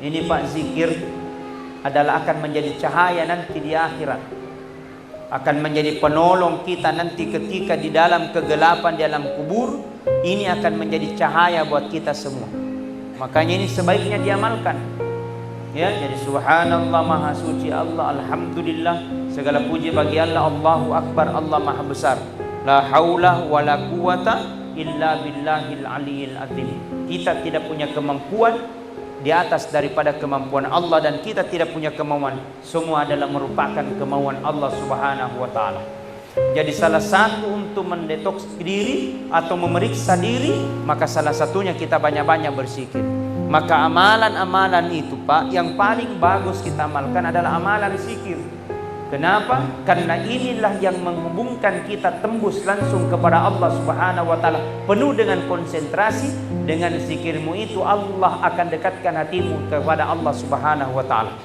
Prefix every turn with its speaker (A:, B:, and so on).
A: Ini Pak, zikir adalah akan menjadi cahaya nanti di akhirat, akan menjadi penolong kita nanti ketika di dalam kegelapan di dalam kubur. Ini akan menjadi cahaya buat kita semua. Makanya ini sebaiknya diamalkan. Ya, jadi subhanallah, maha suci Allah, alhamdulillah, segala puji bagi Allah, Allahu akbar, Allah maha besar. La haula wala quwata illa billahil aliyil azim. Kita tidak punya kemampuan di atas daripada kemampuan Allah, dan kita tidak punya kemauan. Semua adalah merupakan kemauan Allah Subhanahu wa taala. Jadi salah satu untuk mendetoks diri atau memeriksa diri, maka salah satunya kita banyak-banyak berzikir. Maka amalan-amalan itu Pak, yang paling bagus kita amalkan adalah amalan zikir. Kenapa? Karena inilah yang menghubungkan kita tembus langsung kepada Allah Subhanahu wa taala. Penuh dengan konsentrasi, dengan zikirmu itu Allah akan dekatkan hatimu kepada Allah Subhanahu wa taala.